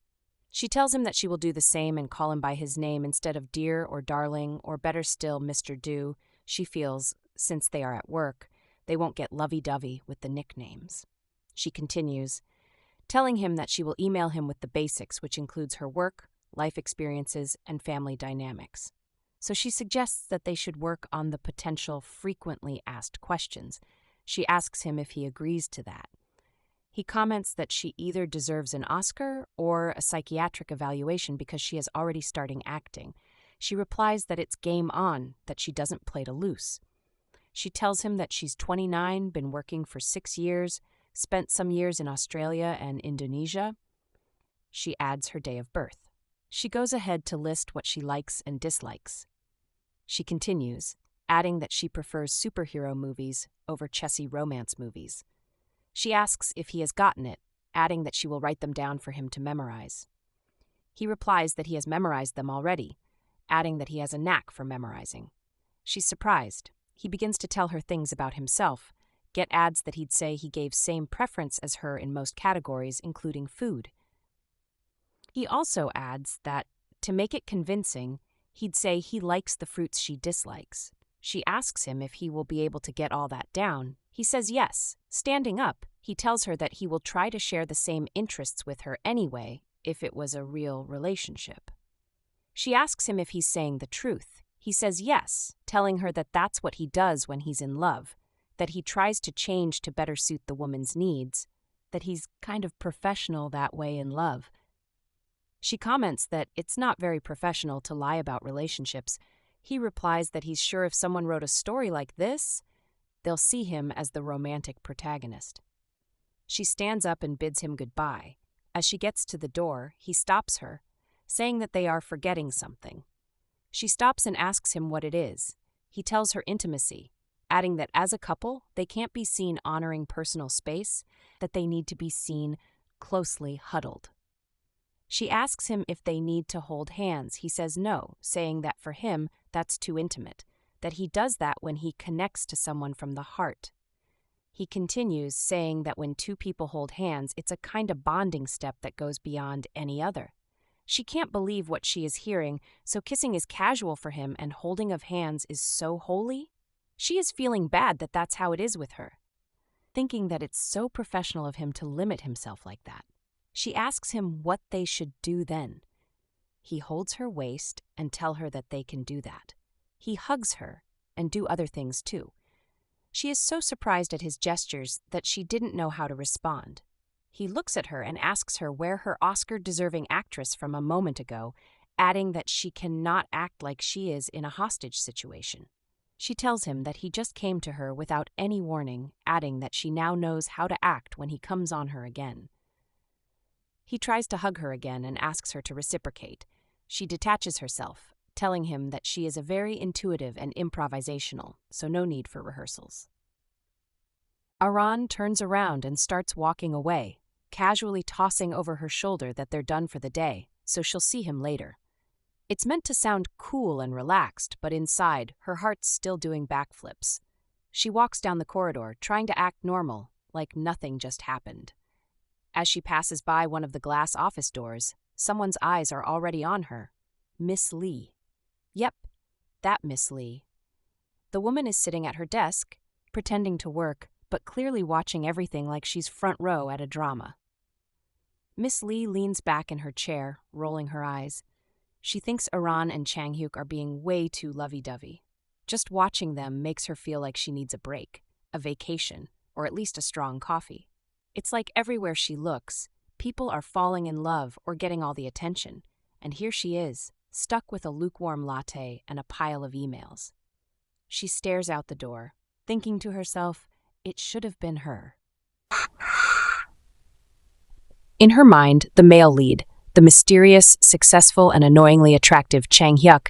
She tells him that she will do the same and call him by his name instead of dear or darling, or better still, Mr. Do. She feels, since they are at work, they won't get lovey-dovey with the nicknames. She continues, telling him that she will email him with the basics, which includes her work, life experiences, and family dynamics. So she suggests that they should work on the potential frequently asked questions. She asks him if he agrees to that. He comments that she either deserves an Oscar or a psychiatric evaluation because she is already starting acting. She replies that it's game on, that she doesn't play to lose. She tells him that she's 29, been working for 6 years, spent some years in Australia and Indonesia. She adds her day of birth. She goes ahead to list what she likes and dislikes. She continues, adding that she prefers superhero movies over chessy romance movies. She asks if he has gotten it, adding that she will write them down for him to memorize. He replies that he has memorized them already, adding that he has a knack for memorizing. She's surprised. He begins to tell her things about himself, adds that he'd say he gave same preference as her in most categories, including food. He also adds that, to make it convincing, he'd say he likes the fruits she dislikes. She asks him if he will be able to get all that down. He says yes. Standing up, he tells her that he will try to share the same interests with her anyway, if it was a real relationship. She asks him if he's saying the truth. He says yes, telling her that that's what he does when he's in love, that he tries to change to better suit the woman's needs, that he's kind of professional that way in love. She comments that it's not very professional to lie about relationships. He replies that he's sure if someone wrote a story like this, they'll see him as the romantic protagonist. She stands up and bids him goodbye. As she gets to the door, he stops her, saying that they are forgetting something. She stops and asks him what it is. He tells her intimacy, adding that as a couple, they can't be seen honoring personal space, that they need to be seen closely huddled. She asks him if they need to hold hands. He says no, saying that for him, that's too intimate, that he does that when he connects to someone from the heart. He continues, saying that when 2 people hold hands, it's a kind of bonding step that goes beyond any other. She can't believe what she is hearing, so kissing is casual for him and holding of hands is so holy. She is feeling bad that that's how it is with her, thinking that it's so professional of him to limit himself like that. She asks him what they should do then. He holds her waist and tells her that they can do that. He hugs her and do other things too. She is so surprised at his gestures that she didn't know how to respond. He looks at her and asks her where her Oscar-deserving actress from a moment ago, adding that she cannot act like she is in a hostage situation. She tells him that he just came to her without any warning, adding that she now knows how to act when he comes on her again. He tries to hug her again and asks her to reciprocate. She detaches herself, telling him that she is a very intuitive and improvisational, so no need for rehearsals. Aran turns around and starts walking away, casually tossing over her shoulder that they're done for the day, so she'll see him later. It's meant to sound cool and relaxed, but inside, her heart's still doing backflips. She walks down the corridor, trying to act normal, like nothing just happened. As she passes by one of the glass office doors, someone's eyes are already on her. Miss Lee. Yep, that Miss Lee. The woman is sitting at her desk, pretending to work, but clearly watching everything like she's front row at a drama. Miss Lee leans back in her chair, rolling her eyes. She thinks Aran and Changhyuk are being way too lovey-dovey. Just watching them makes her feel like she needs a break, a vacation, or at least a strong coffee. It's like everywhere she looks, people are falling in love or getting all the attention, and here she is, stuck with a lukewarm latte and a pile of emails. She stares out the door, thinking to herself, it should have been her. In her mind, the male lead, the mysterious, successful, and annoyingly attractive Changhyuk,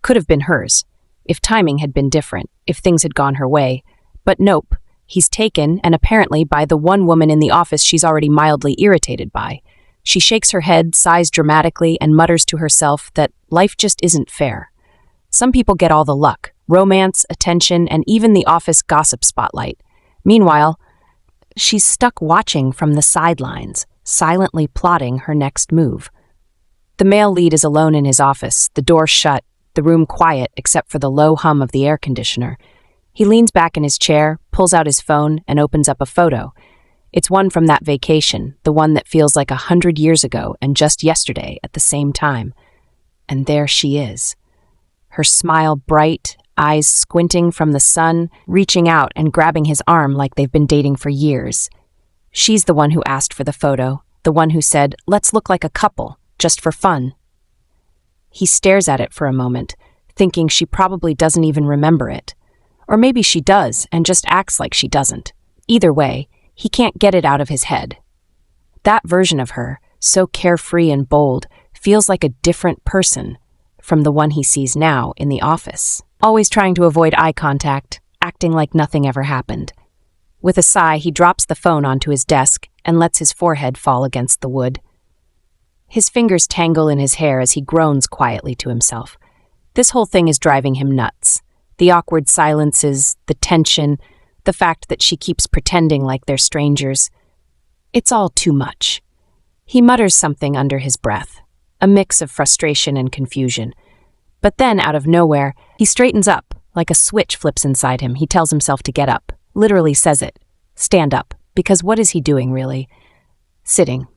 could have been hers, if timing had been different, if things had gone her way. But nope, he's taken, and apparently by the one woman in the office she's already mildly irritated by. She shakes her head, sighs dramatically, and mutters to herself that life just isn't fair. Some people get all the luck, romance, attention, and even the office gossip spotlight. Meanwhile, she's stuck watching from the sidelines, silently plotting her next move. The male lead is alone in his office, the door shut, the room quiet except for the low hum of the air conditioner. He leans back in his chair, pulls out his phone, and opens up a photo. It's one from that vacation, the one that feels like 100 years ago and just yesterday at the same time. And there she is. Her smile bright, eyes squinting from the sun, reaching out and grabbing his arm like they've been dating for years. She's the one who asked for the photo, the one who said, let's look like a couple, just for fun. He stares at it for a moment, thinking she probably doesn't even remember it. Or maybe she does and just acts like she doesn't. Either way, he can't get it out of his head. That version of her, so carefree and bold, feels like a different person from the one he sees now in the office, always trying to avoid eye contact, acting like nothing ever happened. With a sigh, he drops the phone onto his desk and lets his forehead fall against the wood. His fingers tangle in his hair as he groans quietly to himself. This whole thing is driving him nuts. The awkward silences, the tension, the fact that she keeps pretending like they're strangers. It's all too much. He mutters something under his breath, a mix of frustration and confusion. But then, out of nowhere, he straightens up, like a switch flips inside him. He tells himself to get up. Literally says it. Stand up. Because what is he doing, really? Sitting.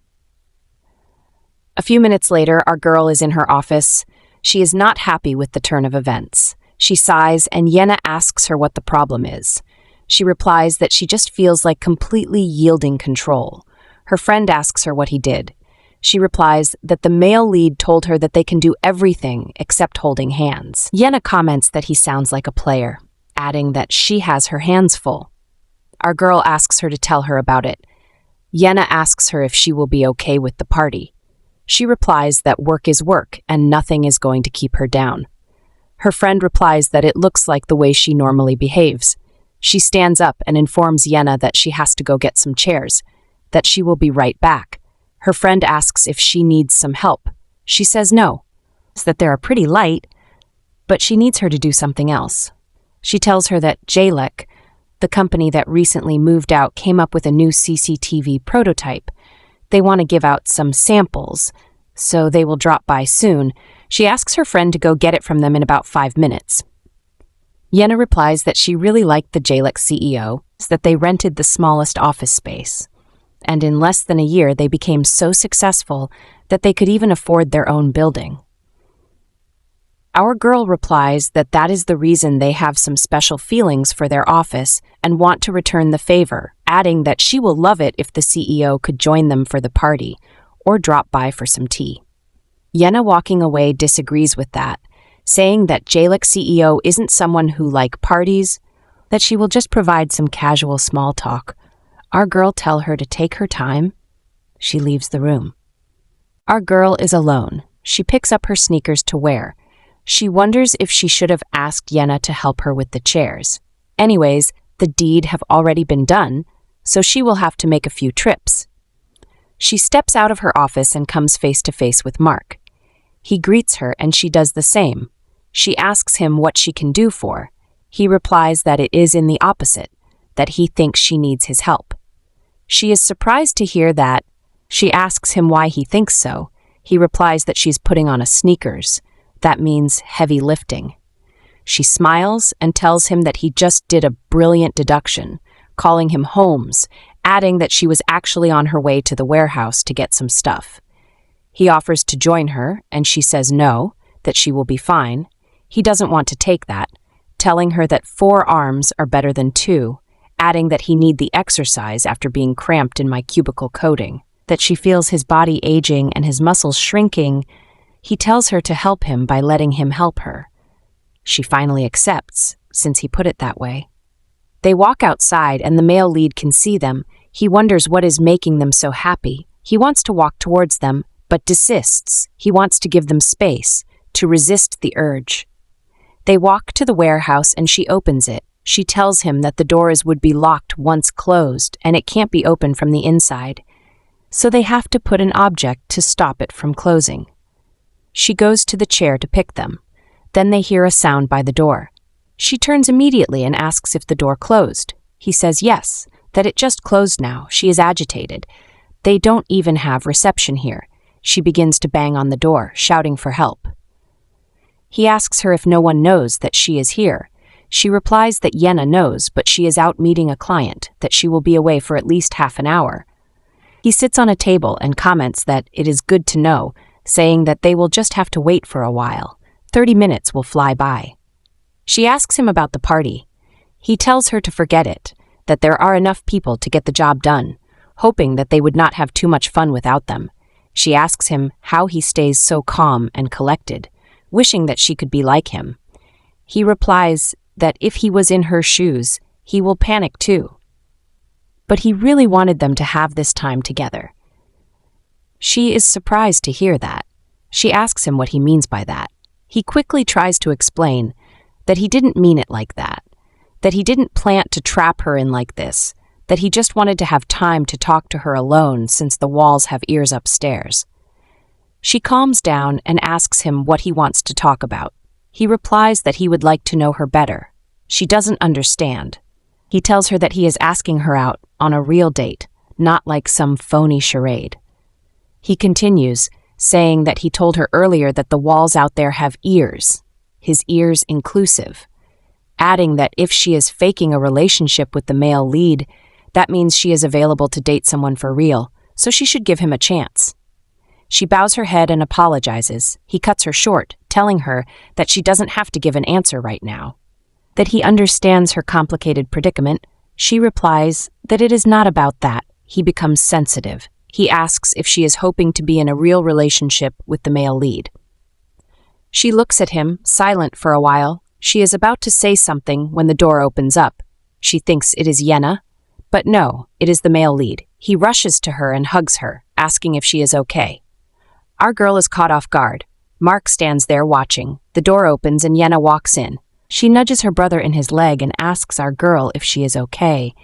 A few minutes later, our girl is in her office. She is not happy with the turn of events. She sighs, and Yena asks her what the problem is. She replies that she just feels like completely yielding control. Her friend asks her what he did. She replies that the male lead told her that they can do everything except holding hands. Yena comments that he sounds like a player, adding that she has her hands full. Our girl asks her to tell her about it. Yena asks her if she will be okay with the party. She replies that work is work and nothing is going to keep her down. Her friend replies that it looks like the way she normally behaves. She stands up and informs Yena that she has to go get some chairs, that she will be right back. Her friend asks if she needs some help. She says no, that they are pretty light, but she needs her to do something else. She tells her that JLEC, the company that recently moved out, came up with a new CCTV prototype. They want to give out some samples, so they will drop by soon. She asks her friend to go get it from them in about 5 minutes. Yena replies that she really liked the JLEC CEO, that they rented the smallest office space. And in less than a year, they became so successful that they could even afford their own building. Our girl replies that that is the reason they have some special feelings for their office and want to return the favor, adding that she will love it if the CEO could join them for the party or drop by for some tea. Yena walking away disagrees with that, saying that JLEC CEO isn't someone who like parties, that she will just provide some casual small talk. Our girl tell her to take her time. She leaves the room. Our girl is alone. She picks up her sneakers to wear. She wonders if she should have asked Yena to help her with the chairs. Anyways, the deed have already been done, so she will have to make a few trips. She steps out of her office and comes face to face with Mark. He greets her and she does the same. She asks him what she can do for. He replies that it is in the opposite, that he thinks she needs his help. She is surprised to hear that. She asks him why he thinks so. He replies that she's putting on a sneakers. That means heavy lifting. She smiles and tells him that he just did a brilliant deduction, calling him Holmes, adding that she was actually on her way to the warehouse to get some stuff. He offers to join her, and she says no, that she will be fine. He doesn't want to take that, telling her that 4 arms are better than 2, adding that he need the exercise after being cramped in my cubicle coating, that she feels his body aging and his muscles shrinking. He tells her to help him by letting him help her. She finally accepts, since he put it that way. They walk outside and the male lead can see them. He wonders what is making them so happy. He wants to walk towards them, but desists. He wants to give them space, to resist the urge. They walk to the warehouse and she opens it. She tells him that the doors would be locked once closed and it can't be opened from the inside, so they have to put an object to stop it from closing. She goes to the chair to pick them. Then they hear a sound by the door. She turns immediately and asks if the door closed. He says yes, that it just closed now. She is agitated. They don't even have reception here. She begins to bang on the door, shouting for help. He asks her if no one knows that she is here. She replies that Yenna knows, but she is out meeting a client, that she will be away for at least half an hour. He sits on a table and comments that it is good to know, saying that they will just have to wait for a while. 30 minutes will fly by. She asks him about the party. He tells her to forget it, that there are enough people to get the job done, hoping that they would not have too much fun without them. She asks him how he stays so calm and collected, wishing that she could be like him. He replies that if he was in her shoes, he will panic too. But he really wanted them to have this time together. She is surprised to hear that. She asks him what he means by that. He quickly tries to explain that he didn't mean it like that he didn't plan to trap her in like this, that he just wanted to have time to talk to her alone since the walls have ears upstairs. She calms down and asks him what he wants to talk about. He replies that he would like to know her better. She doesn't understand. He tells her that he is asking her out on a real date, not like some phony charade. He continues, saying that he told her earlier that the walls out there have ears, his ears inclusive, adding that if she is faking a relationship with the male lead, that means she is available to date someone for real, so she should give him a chance. She bows her head and apologizes. He cuts her short, telling her that she doesn't have to give an answer right now, that he understands her complicated predicament. She replies that it is not about that. He becomes sensitive. He asks if she is hoping to be in a real relationship with the male lead. She looks at him, silent for a while. She is about to say something when the door opens up. She thinks it is Yenna, but no, it is the male lead. He rushes to her and hugs her, asking if she is okay. Our girl is caught off guard. Mark stands there watching. The door opens and Yenna walks in. She nudges her brother in his leg and asks our girl if she is okay,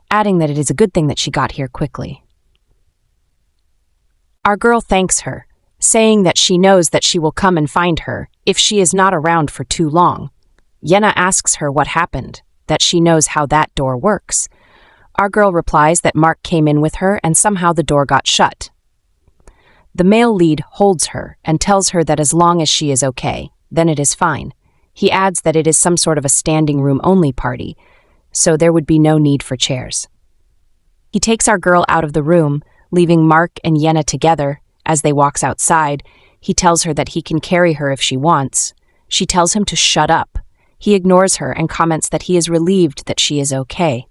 adding that it is a good thing that she got here quickly. Our girl thanks her, saying that she knows that she will come and find her if she is not around for too long. Yenna asks her what happened, that she knows how that door works. Our girl replies that Mark came in with her and somehow the door got shut. The male lead holds her and tells her that as long as she is okay, then it is fine. He adds that it is some sort of a standing room only party, so there would be no need for chairs. He takes our girl out of the room, leaving Mark and Yenna together. As they walks outside, he tells her that he can carry her if she wants. She tells him to shut up. He ignores her and comments that he is relieved that she is okay.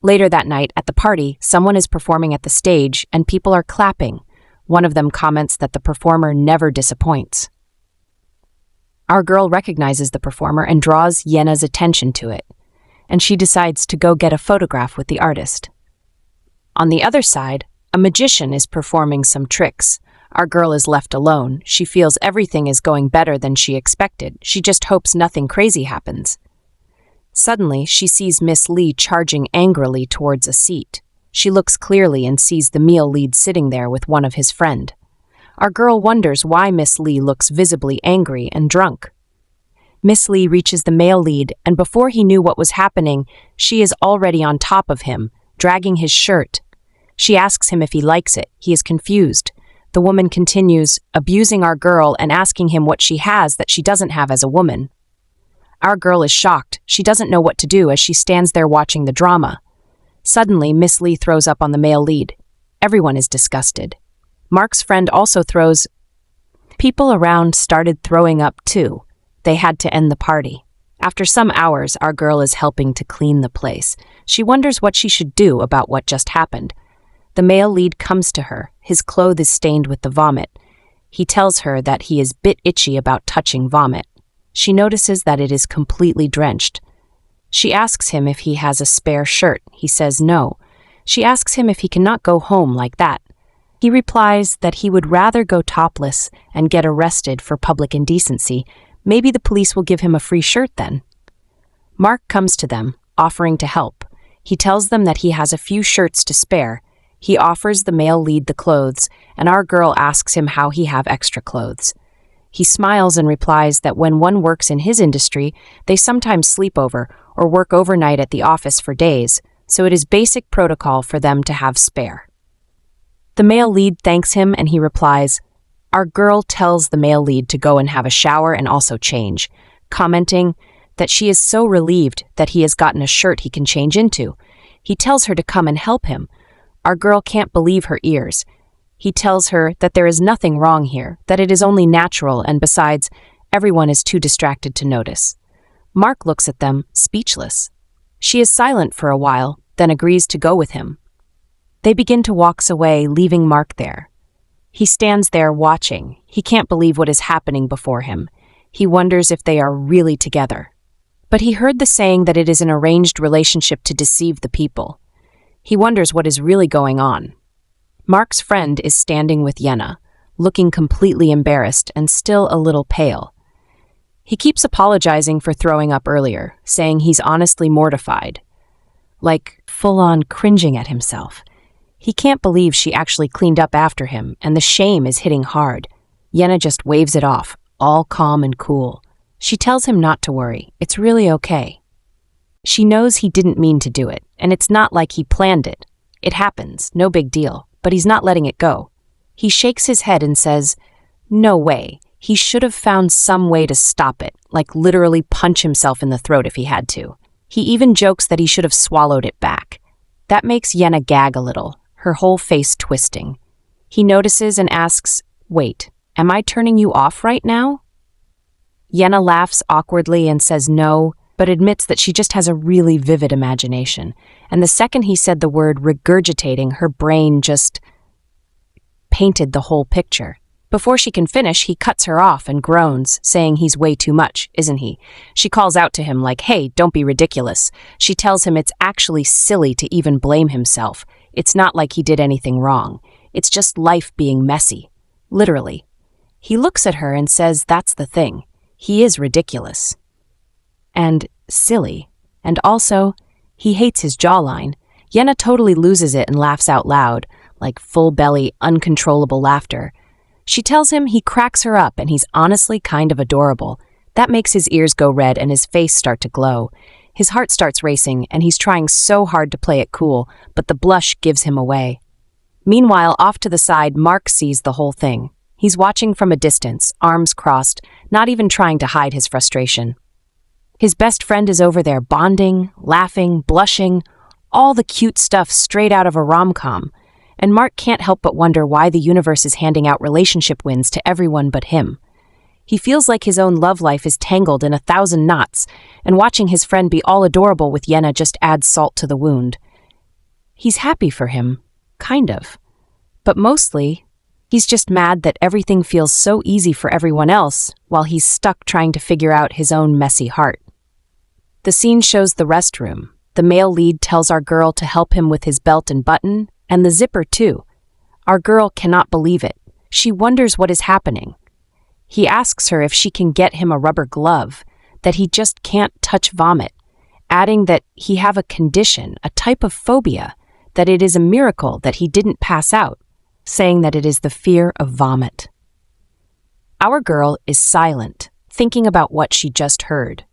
Later that night, at the party, someone is performing at the stage and people are clapping. One of them comments that the performer never disappoints. Our girl recognizes the performer and draws Yenna's attention to it, and she decides to go get a photograph with the artist. On the other side, a magician is performing some tricks. Our girl is left alone. She feels everything is going better than she expected. She just hopes nothing crazy happens. Suddenly, she sees Miss Lee charging angrily towards a seat. She looks clearly and sees the male lead sitting there with one of his friend. Our girl wonders why Miss Lee looks visibly angry and drunk. Miss Lee reaches the male lead, and before he knew what was happening, she is already on top of him, dragging his shirt. She asks him if he likes it. He is confused. The woman continues, abusing our girl and asking him what she has that she doesn't have as a woman. Our girl is shocked. She doesn't know what to do as she stands there watching the drama. Suddenly, Miss Lee throws up on the male lead. Everyone is disgusted. Mark's friend also throws. People around started throwing up too. They had to end the party. After some hours, our girl is helping to clean the place. She wonders what she should do about what just happened. The male lead comes to her. His clothes is stained with the vomit. He tells her that he is a bit itchy about touching vomit. She notices that it is completely drenched. She asks him if he has a spare shirt. He says no. She asks him if he cannot go home like that. He replies that he would rather go topless and get arrested for public indecency. Maybe the police will give him a free shirt then. Mark comes to them, offering to help. He tells them that he has a few shirts to spare. He offers the male lead the clothes, and our girl asks him how he have extra clothes. He smiles and replies that when one works in his industry, they sometimes sleep over or work overnight at the office for days, so it is basic protocol for them to have spare. The male lead thanks him and he replies, our girl tells the male lead to go and have a shower and also change, commenting that she is so relieved that he has gotten a shirt he can change into. He tells her to come and help him. Our girl can't believe her ears. He tells her that there is nothing wrong here, that it is only natural, and besides, everyone is too distracted to notice. Mark looks at them, speechless. She is silent for a while, then agrees to go with him. They begin to walk away, leaving Mark there. He stands there watching. He can't believe what is happening before him. He wonders if they are really together. But he heard the saying that it is an arranged relationship to deceive the people. He wonders what is really going on. Mark's friend is standing with Yenna, looking completely embarrassed and still a little pale. He keeps apologizing for throwing up earlier, saying he's honestly mortified, like full-on cringing at himself. He can't believe she actually cleaned up after him, and the shame is hitting hard. Yenna just waves it off, all calm and cool. She tells him not to worry, it's really okay. She knows he didn't mean to do it, and it's not like he planned it. It happens, no big deal, but he's not letting it go. He shakes his head and says, no way. He should have found some way to stop it, like literally punch himself in the throat if he had to. He even jokes that he should have swallowed it back. That makes Yenna gag a little, her whole face twisting. He notices and asks, wait, am I turning you off right now? Yenna laughs awkwardly and says no, but admits that she just has a really vivid imagination. And the second he said the word regurgitating, her brain just painted the whole picture. Before she can finish, he cuts her off and groans, saying he's way too much, isn't he? She calls out to him like, hey, don't be ridiculous. She tells him it's actually silly to even blame himself. It's not like he did anything wrong. It's just life being messy. Literally. He looks at her and says that's the thing. He is ridiculous. And silly. And also, he hates his jawline. Yenna totally loses it and laughs out loud, like full-belly, uncontrollable laughter. She tells him he cracks her up and he's honestly kind of adorable. That makes his ears go red and his face start to glow. His heart starts racing and he's trying so hard to play it cool, but the blush gives him away. Meanwhile, off to the side, Mark sees the whole thing. He's watching from a distance, arms crossed, not even trying to hide his frustration. His best friend is over there bonding, laughing, blushing, all the cute stuff straight out of a rom-com. And Mark can't help but wonder why the universe is handing out relationship wins to everyone but him. He feels like his own love life is tangled in 1,000 knots, and watching his friend be all adorable with Yenna just adds salt to the wound. He's happy for him, kind of. But mostly, he's just mad that everything feels so easy for everyone else, while he's stuck trying to figure out his own messy heart. The scene shows the restroom. The male lead tells our girl to help him with his belt and button, and the zipper too. Our girl cannot believe it. She wonders what is happening. He asks her if she can get him a rubber glove, that he just can't touch vomit, adding that he have a condition, a type of phobia, that it is a miracle that he didn't pass out, saying that it is the fear of vomit. Our girl is silent, thinking about what she just heard.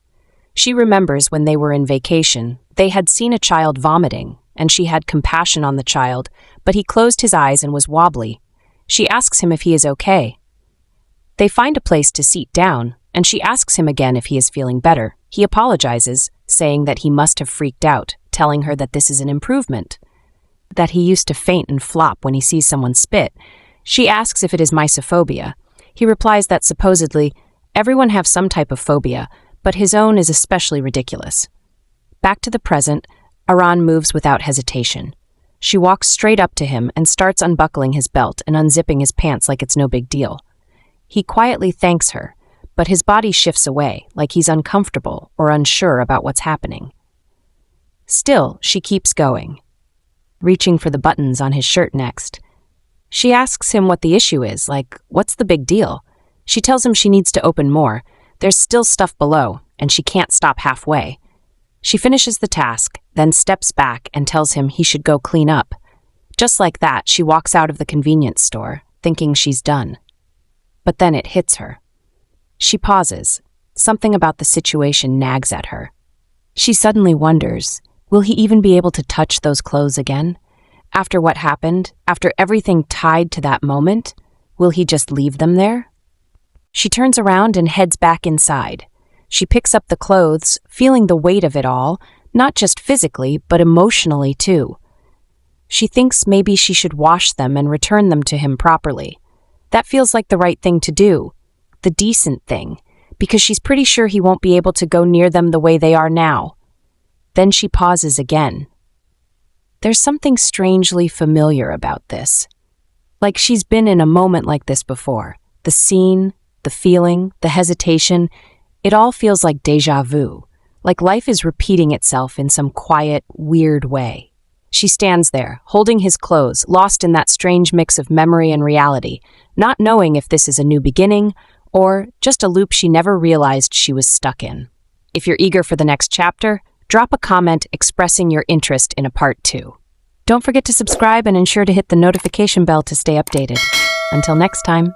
She remembers when they were in vacation, they had seen a child vomiting, and she had compassion on the child, but he closed his eyes and was wobbly. She asks him if he is okay. They find a place to sit down, and she asks him again if he is feeling better. He apologizes, saying that he must have freaked out, telling her that this is an improvement, that he used to faint and flop when he sees someone spit. She asks if it is mysophobia. He replies that supposedly, everyone have some type of phobia, but his own is especially ridiculous. Back to the present, Aran moves without hesitation. She walks straight up to him and starts unbuckling his belt and unzipping his pants like it's no big deal. He quietly thanks her, but his body shifts away, like he's uncomfortable or unsure about what's happening. Still, she keeps going, reaching for the buttons on his shirt next. She asks him what the issue is, like, what's the big deal? She tells him she needs to open more. There's still stuff below, and she can't stop halfway. She finishes the task, then steps back and tells him he should go clean up. Just like that, she walks out of the convenience store, thinking she's done. But then it hits her. She pauses. Something about the situation nags at her. She suddenly wonders, will he even be able to touch those clothes again? After what happened, after everything tied to that moment, will he just leave them there? She turns around and heads back inside. She picks up the clothes, feeling the weight of it all, not just physically, but emotionally too. She thinks maybe she should wash them and return them to him properly. That feels like the right thing to do, the decent thing, because she's pretty sure he won't be able to go near them the way they are now. Then she pauses again. There's something strangely familiar about this. Like she's been in a moment like this before. The scene, the feeling, the hesitation, it all feels like déjà vu, like life is repeating itself in some quiet, weird way. She stands there, holding his clothes, lost in that strange mix of memory and reality, not knowing if this is a new beginning or just a loop she never realized she was stuck in. If you're eager for the next chapter, drop a comment expressing your interest in a part 2. Don't forget to subscribe and ensure to hit the notification bell to stay updated. Until next time.